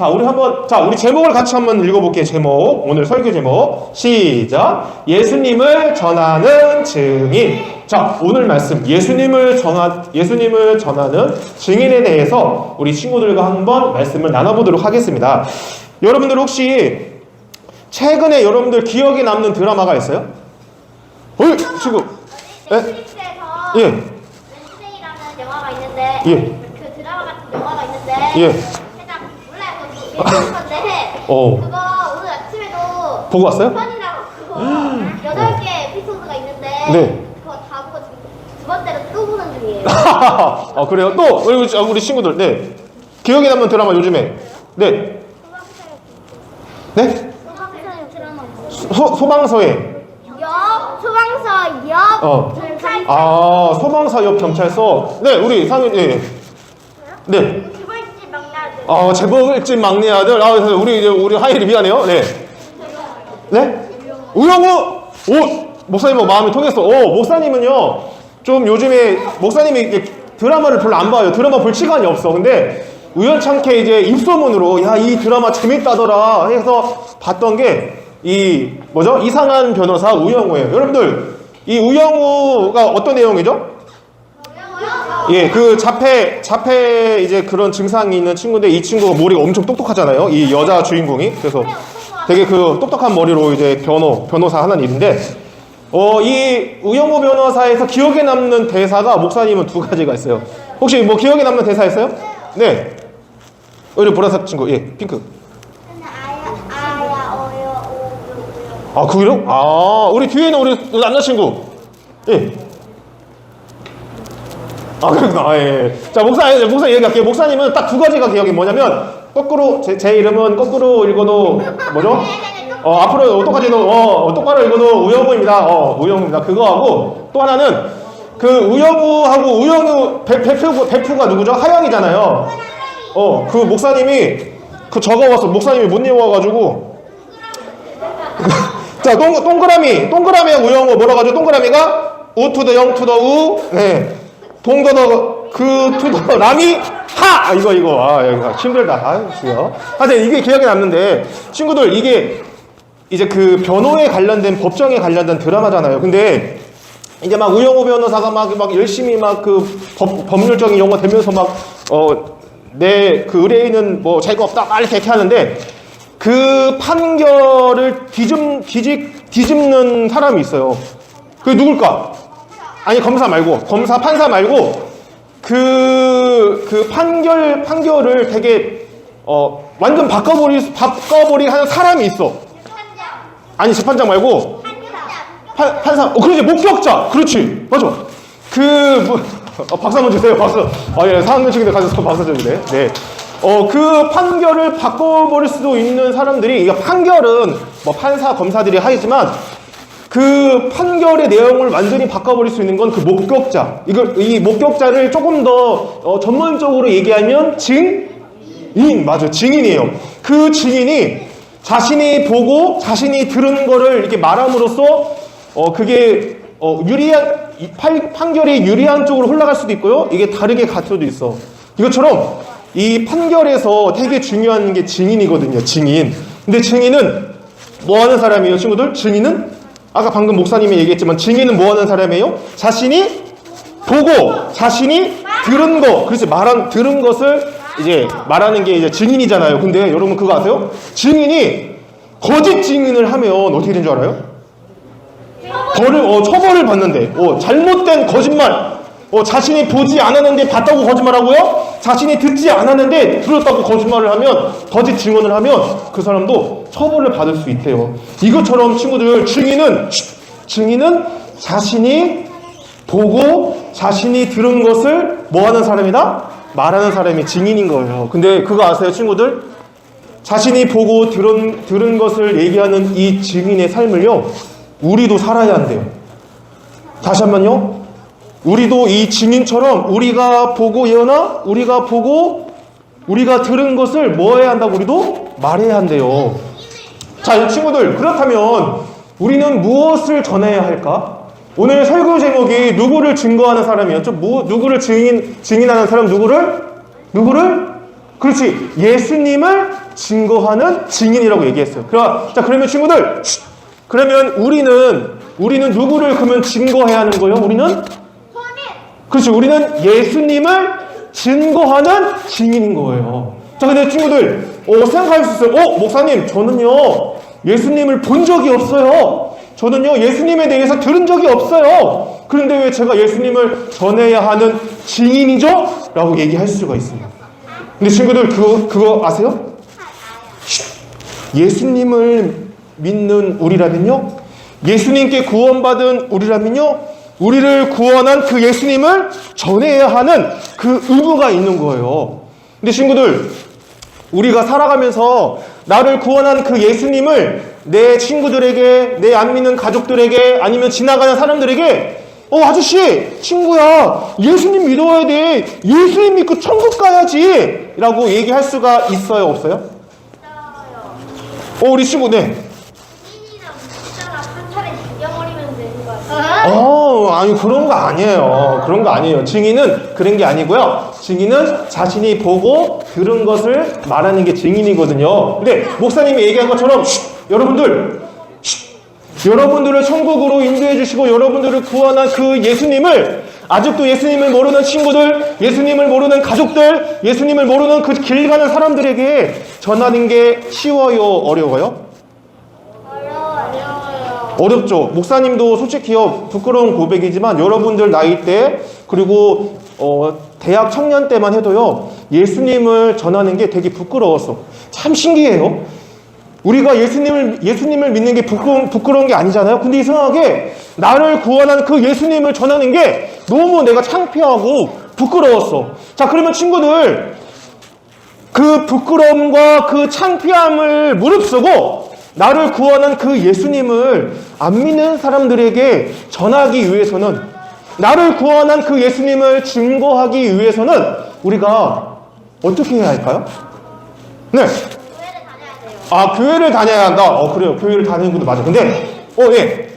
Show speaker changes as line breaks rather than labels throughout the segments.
우리 제목을 같이 한번 읽어볼게요. 제목. 오늘 설교 제목. 시작. 예수님을 전하는 증인. 자, 오늘 말씀. 예수님을 전하는 증인에 대해서 우리 친구들과 한번 말씀을 나눠보도록 하겠습니다. 여러분들 혹시 최근에 여러분들 기억에 남는 드라마가 있어요? 지금.
넷플릭스에서
예.
wednesday라는 영화가 있는데
예.
그 드라마 같은 영화가 있는데
예.
살짝 몰라요. 그거 예쁜 건데
어.
그거 오늘 아침에도
보고 왔어요?
편이라고 그거 8개 에피소드가 있는데
네.
그거 다 보고 지금 두 번째로 또 보는 중이에요.
아, 그래요? 또 우리 친구들. 네. 기억에 남는 드라마 요즘에. 네. 네?
드라마
소방서에.
소방서 옆 경찰서
아, 소방서 옆 경찰서. 네, 우리 상윤. 예. 네.
재벌집 막내 아들.
재벌집 막내 아들. 우리 하이리 미안해요. 네. 네? 우영우. 목사님 마음이 통했어. 목사님은요. 좀 요즘에 목사님이 이게 드라마를 별로 안 봐요. 드라마 볼 시간이 없어. 근데 우연찮게 이제 입소문으로 야, 이 드라마 재밌다더라 해서 봤던 게 이상한 변호사 우영우예요. 여러분들, 이 우영우가 어떤 내용이죠? 예, 그 자폐 이제 그런 증상이 있는 친구인데 이 친구가 머리가 엄청 똑똑하잖아요. 이 여자 주인공이. 그래서 되게 그 똑똑한 머리로 이제 변호사 하는 일인데, 이 우영우 변호사에서 기억에 남는 대사가 목사님은 두 가지가 있어요. 혹시 뭐 기억에 남는 대사 있어요? 네. 우리 보라색 친구, 예, 핑크. 그래요? 우리 뒤에는 우리 남자친구. 예. 그렇구나. 예. 자, 목사님 얘기할게요. 목사님은 딱 두 가지가 기억이 뭐냐면, 거꾸로, 제 이름은 거꾸로 읽어도, 뭐죠? 앞으로 똑바로 읽어도 우영우입니다. 그거하고, 또 하나는, 그 우영우하고 우영우 베프가 누구죠? 하영이잖아요. 그 목사님이, 목사님이 못 읽어가지고, 자, 동그라미하고 우영우 뭐라고 하죠? 동그라미가 우 투 더 영 투 더 우, 네. 동더더 그 투 더 라미 하! 이거. 여기가 힘들다. 그래요. 하여튼 이게 기억에 남는데, 친구들, 이게 이제 그 변호에 관련된, 법정에 관련된 드라마잖아요. 근데 이제 막 우영우 변호사가 막 열심히 막 그 법률적인 용어 되면서 내 그 의뢰인은 뭐 죄가 없다, 막 이렇게 하는데, 그 판결을 뒤집는 사람이 있어요. 그게 누굴까? 아니, 판사 말고, 그 판결을 되게, 완전 바꿔버리 하는 사람이 있어. 아니, 재판장 말고, 판사, 그렇지, 목격자. 그렇지, 맞아. 박수 한번 주세요, 박수. 예, 사학년층인데 가셔서 박수 주세요. 네. 그 판결을 바꿔버릴 수도 있는 사람들이, 이게 판결은 뭐 판사, 검사들이 하지만 그 판결의 내용을 완전히 바꿔버릴 수 있는 건 그 목격자. 이 목격자를 조금 더 전문적으로 얘기하면 맞아요. 증인이에요. 그 증인이 자신이 보고 자신이 들은 거를 이렇게 말함으로써 그게 판결이 유리한 쪽으로 흘러갈 수도 있고요. 이게 다르게 갈 수도 있어. 이것처럼 이 판결에서 되게 중요한 게 증인이거든요. 증인. 근데 증인은 뭐 하는 사람이에요, 친구들? 증인은 아까 방금 목사님이 얘기했지만 증인은 뭐 하는 사람이에요? 자신이 보고 자신이 들은 거, 그렇지, 들은 것을 이제 말하는 게 이제 증인이잖아요. 근데 여러분 그거 아세요? 증인이 거짓 증인을 하면 어떻게 되는 줄 알아요? 처벌을 받는데, 잘못된 거짓말, 자신이 보지 않았는데 봤다고 거짓말하고요, 자신이 듣지 않았는데 들었다고 거짓말을 하면, 거짓 증언을 하면 그 사람도 처벌을 받을 수 있대요. 이것처럼 친구들, 증인은 자신이 보고 자신이 들은 것을 뭐 하는 사람이다? 말하는 사람이 증인인 거예요. 근데 그거 아세요, 친구들? 자신이 보고 들은 것을 얘기하는 이 증인의 삶을요, 우리도 살아야 한대요. 다시 한번요. 우리도 이 증인처럼 우리가 보고 우리가 들은 것을 뭐 해야 한다고? 우리도 말해야 한대요. 자, 이 친구들, 그렇다면 우리는 무엇을 전해야 할까? 오늘 설교 제목이 누구를 증거하는 사람이었죠? 누구를 증인하는 사람? 누구를? 그렇지, 예수님을 증거하는 증인이라고 얘기했어요. 자, 그러면 친구들, 그러면 우리는 누구를 그러면 증거해야 하는 거예요? 우리는? 그렇지. 우리는 예수님을 증거하는 증인인 거예요. 자, 근데 친구들, 생각할 수 있어요. 목사님, 저는요, 예수님을 본 적이 없어요. 저는요, 예수님에 대해서 들은 적이 없어요. 그런데 왜 제가 예수님을 전해야 하는 증인이죠? 라고 얘기할 수가 있습니다. 근데 친구들, 그거 아세요? 예수님을 믿는 우리라면요, 예수님께 구원받은 우리라면요, 우리를 구원한 그 예수님을 전해야 하는 그 의무가 있는 거예요. 근데 친구들, 우리가 살아가면서 나를 구원한 그 예수님을 내 친구들에게, 내 안 믿는 가족들에게, 아니면 지나가는 사람들에게 아저씨, 친구야, 예수님 믿어야 돼. 예수님 믿고 천국 가야지. 라고 얘기할 수가 있어요, 없어요? 우리 친구, 네. 아니, 그런 거 아니에요. 그런 거 아니에요. 증인은 그런 게 아니고요. 증인은 자신이 보고 들은 것을 말하는 게 증인이거든요. 근데 목사님이 얘기한 것처럼, 여러분들을 천국으로 인도해 주시고 여러분들을 구원한 그 예수님을, 아직도 예수님을 모르는 친구들, 예수님을 모르는 가족들, 예수님을 모르는 그 길 가는 사람들에게 전하는 게 쉬워요? 어려워요? 어렵죠. 목사님도 솔직히요, 부끄러운 고백이지만 여러분들 나이 때, 그리고 대학 청년 때만 해도요, 예수님을 전하는 게 되게 부끄러웠어. 참 신기해요. 우리가 예수님을 믿는 게 부끄러운 게 아니잖아요. 근데 이상하게 나를 구원한 그 예수님을 전하는 게 너무 내가 창피하고 부끄러웠어. 자, 그러면 친구들, 그 부끄러움과 그 창피함을 무릅쓰고 나를 구원한 그 예수님을 안 믿는 사람들에게 전하기 위해서는, 나를 구원한 그 예수님을 증거하기 위해서는 우리가 어떻게 해야 할까요? 네. 교회를 다녀야 한다. 그래요. 교회를 다니는 것도 맞아. 근데, 예.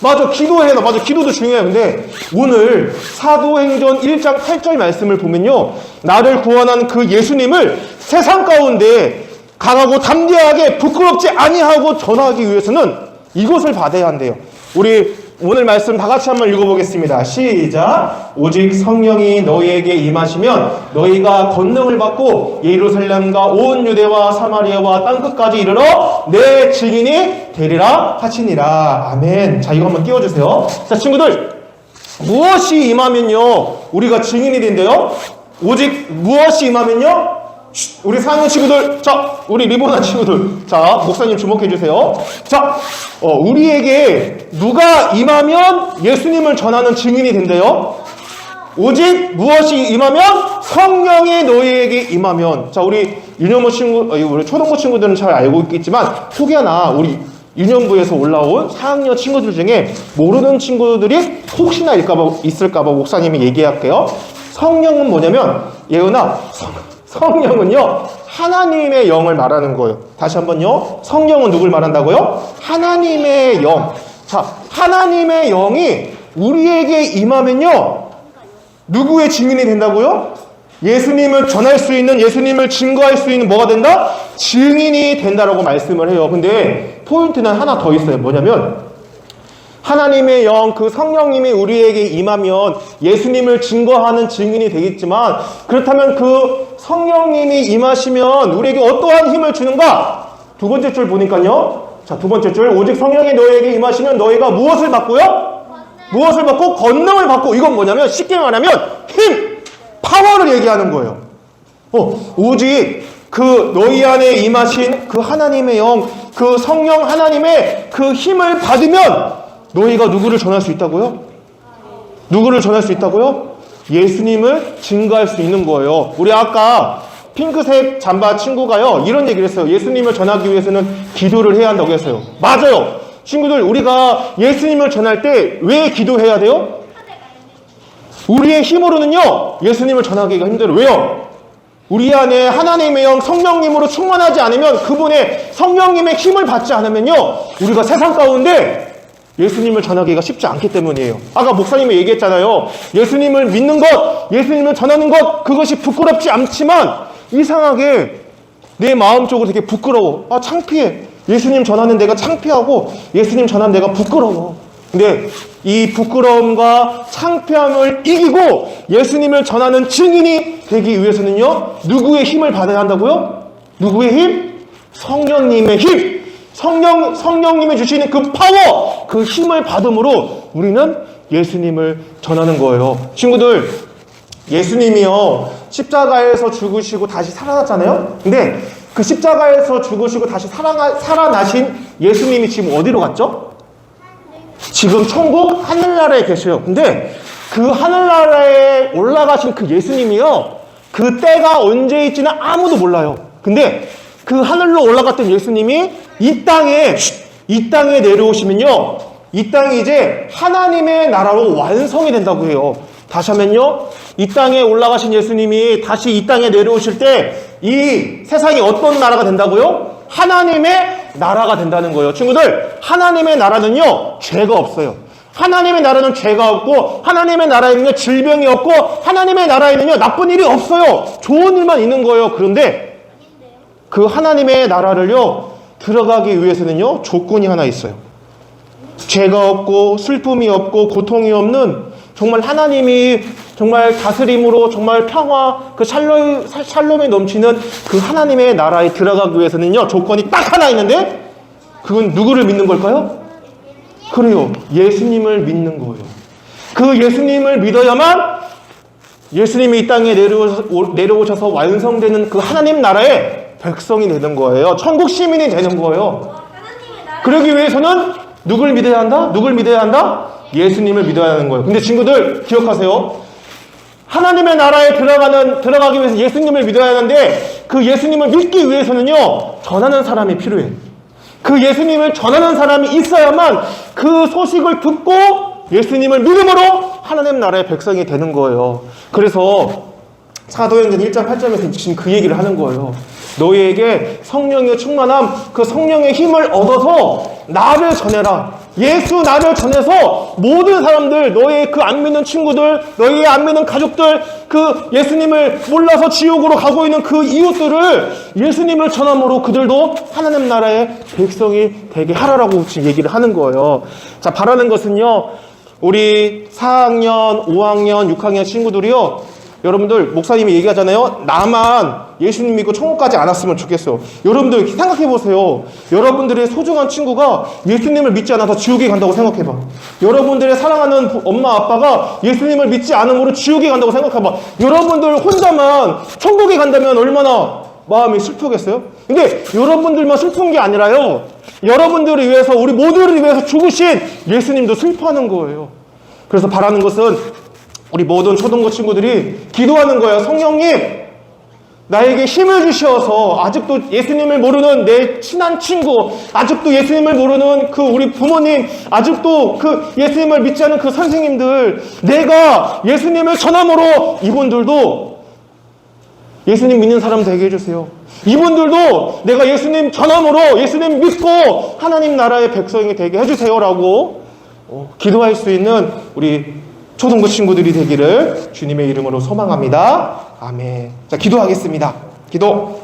맞아. 기도해야 돼. 맞아. 기도도 중요해요. 근데 오늘 사도행전 1장 8절 말씀을 보면요, 나를 구원한 그 예수님을 세상 가운데 강하고 담대하게 부끄럽지 아니하고 전하기 위해서는 이것을 받아야 한대요. 우리 오늘 말씀 다 같이 한번 읽어보겠습니다. 시작. 오직 성령이 너희에게 임하시면 너희가 권능을 받고 예루살렘과 온 유대와 사마리아와 땅끝까지 이르러 내 증인이 되리라 하시니라. 아멘. 자, 이거 한번 띄워주세요. 자, 친구들, 무엇이 임하면요 우리가 증인이 된대요? 오직 무엇이 임하면요, 우리 4학년 친구들, 자, 우리 리본한 친구들, 자, 목사님 주목해 주세요. 자, 우리에게 누가 임하면 예수님을 전하는 증인이 된대요? 오직 무엇이 임하면? 성령이 너희에게 임하면. 자, 우리 유년부 친구, 우리 초등부 친구들은 잘 알고 있겠지만, 혹여나 우리 유년부에서 올라온 4학년 친구들 중에 모르는 친구들이 혹시나 있을까봐 목사님이 얘기할게요. 성령은 뭐냐면, 예은아, 성령은요, 하나님의 영을 말하는 거예요. 다시 한번요. 성령은 누굴 말한다고요? 하나님의 영. 자, 하나님의 영이 우리에게 임하면요, 누구의 증인이 된다고요? 예수님을 전할 수 있는, 예수님을 증거할 수 있는 뭐가 된다? 증인이 된다라고 말씀을 해요. 근데 포인트는 하나 더 있어요. 뭐냐면, 하나님의 영, 그 성령님이 우리에게 임하면 예수님을 증거하는 증인이 되겠지만, 그렇다면 그 성령님이 임하시면 우리에게 어떠한 힘을 주는가? 두 번째 줄 보니까요. 자, 두 번째 줄. 오직 성령이 너희에게 임하시면 너희가 무엇을 받고요? 무엇을 받고? 권능을 받고. 이건 뭐냐면, 쉽게 말하면 힘, 파워를 얘기하는 거예요. 오직 그 너희 안에 임하신 그 하나님의 영, 그 성령 하나님의 그 힘을 받으면 너희가 누구를 전할 수 있다고요? 누구를 전할 수 있다고요? 예수님을 증거할 수 있는 거예요. 우리 아까 핑크색 잠바 친구가요, 이런 얘기를 했어요. 예수님을 전하기 위해서는 기도를 해야 한다고 했어요. 맞아요. 친구들, 우리가 예수님을 전할 때 왜 기도해야 돼요? 우리의 힘으로는요, 예수님을 전하기가 힘들어요. 왜요? 우리 안에 하나님의 영, 성령님으로 충만하지 않으면, 그분의 성령님의 힘을 받지 않으면요, 우리가 세상 가운데 예수님을 전하기가 쉽지 않기 때문이에요. 아까 목사님이 얘기했잖아요. 예수님을 믿는 것, 예수님을 전하는 것, 그것이 부끄럽지 않지만 이상하게 내 마음적으로 되게 부끄러워. 아, 창피해. 예수님 전하는 내가 창피하고 예수님 전하는 내가 부끄러워. 근데 이 부끄러움과 창피함을 이기고 예수님을 전하는 증인이 되기 위해서는요, 누구의 힘을 받아야 한다고요? 누구의 힘? 성령님의 힘! 성령님이 주시는 그 파워, 그 힘을 받음으로 우리는 예수님을 전하는 거예요. 친구들, 예수님이요, 십자가에서 죽으시고 다시 살아났잖아요? 근데 그 십자가에서 죽으시고 다시 살아나신 예수님이 지금 어디로 갔죠? 지금 천국 하늘나라에 계셔요. 근데 그 하늘나라에 올라가신 그 예수님이요, 그 때가 언제일지는 아무도 몰라요. 근데 그 하늘로 올라갔던 예수님이 이 땅에 내려오시면요, 이 땅이 이제 하나님의 나라로 완성이 된다고 해요. 다시 하면요, 이 땅에 올라가신 예수님이 다시 이 땅에 내려오실 때 이 세상이 어떤 나라가 된다고요? 하나님의 나라가 된다는 거예요. 친구들, 하나님의 나라는요, 죄가 없어요. 하나님의 나라는 죄가 없고, 하나님의 나라에는요, 질병이 없고, 하나님의 나라에는요, 나쁜 일이 없어요. 좋은 일만 있는 거예요. 그런데 그 하나님의 나라를요, 들어가기 위해서는요, 조건이 하나 있어요. 죄가 없고, 슬픔이 없고, 고통이 없는, 정말 하나님이 정말 다스림으로 정말 평화, 그 샬롬에 넘치는 그 하나님의 나라에 들어가기 위해서는요, 조건이 딱 하나 있는데, 그건 누구를 믿는 걸까요? 그래요, 예수님을 믿는 거예요. 그 예수님을 믿어야만 예수님이 이 땅에 내려오셔서 완성되는 그 하나님 나라의 백성이 되는 거예요. 천국 시민이 되는 거예요. 그러기 위해서는 누굴 믿어야 한다? 누굴 믿어야 한다? 예수님을 믿어야 하는 거예요. 근데 친구들, 기억하세요. 하나님의 나라에 들어가기 위해서 예수님을 믿어야 하는데, 그 예수님을 믿기 위해서는요, 전하는 사람이 필요해. 그 예수님을 전하는 사람이 있어야만 그 소식을 듣고 예수님을 믿음으로 하나님 나라의 백성이 되는 거예요. 그래서 사도행전 1장 8절에서 지금 그 얘기를 하는 거예요. 너희에게 성령의 충만함, 그 성령의 힘을 얻어서 나를 전해라. 예수 나를 전해서 모든 사람들, 너희 그 안 믿는 친구들, 너희 안 믿는 가족들, 그 예수님을 몰라서 지옥으로 가고 있는 그 이웃들을 예수님을 전함으로 그들도 하나님 나라의 백성이 되게 하라라고 지금 얘기를 하는 거예요. 자, 바라는 것은요, 우리 4학년, 5학년, 6학년 친구들이요, 여러분들, 목사님이 얘기하잖아요. 나만 예수님 믿고 천국 가지 않았으면 좋겠어요. 여러분들 생각해 보세요. 여러분들의 소중한 친구가 예수님을 믿지 않아서 지옥에 간다고 생각해봐. 여러분들의 사랑하는 엄마 아빠가 예수님을 믿지 않음으로 지옥에 간다고 생각해봐. 여러분들 혼자만 천국에 간다면 얼마나 마음이 슬프겠어요? 근데 여러분들만 슬픈 게 아니라요, 여러분들을 위해서, 우리 모두를 위해서 죽으신 예수님도 슬퍼하는 거예요. 그래서 바라는 것은 우리 모든 초등부 친구들이 기도하는 거예요. 성령님, 나에게 힘을 주셔서 아직도 예수님을 모르는 내 친한 친구, 아직도 예수님을 모르는 그 우리 부모님, 아직도 그 예수님을 믿지 않은 그 선생님들, 내가 예수님을 전함으로 이분들도 예수님 믿는 사람 되게 해주세요. 이분들도 내가 예수님 전함으로 예수님 믿고 하나님 나라의 백성이 되게 해주세요라고 기도할 수 있는 우리 초등부 친구들이 되기를 주님의 이름으로 소망합니다. 아멘. 자, 기도하겠습니다. 기도.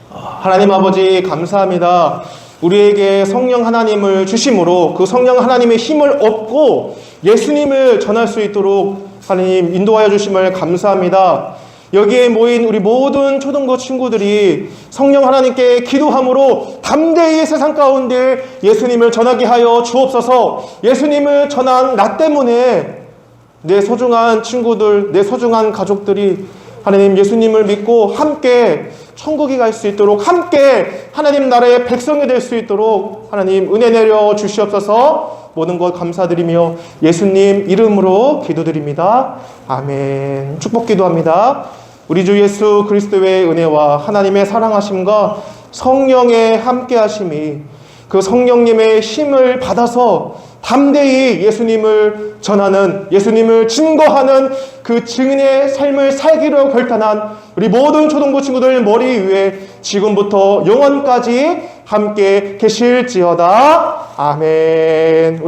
하나님 아버지, 감사합니다. 우리에게 성령 하나님을 주심으로 그 성령 하나님의 힘을 얻고 예수님을 전할 수 있도록 하나님 인도하여 주심을 감사합니다. 여기에 모인 우리 모든 초등부 친구들이 성령 하나님께 기도함으로 담대히 세상 가운데 예수님을 전하게 하여 주옵소서. 예수님을 전한 나 때문에 내 소중한 친구들, 내 소중한 가족들이 하나님 예수님을 믿고 함께 천국에 갈 수 있도록, 함께 하나님 나라의 백성이 될 수 있도록 하나님 은혜 내려 주시옵소서. 모든 것 감사드리며 예수님 이름으로 기도드립니다. 아멘. 축복 기도합니다. 우리 주 예수 그리스도의 은혜와 하나님의 사랑하심과 성령의 함께하심이 그 성령님의 힘을 받아서 담대히 예수님을 전하는, 예수님을 증거하는 그 증인의 삶을 살기로 결단한 우리 모든 초등부 친구들 머리 위에 지금부터 영원까지 함께 계실지어다. 아멘.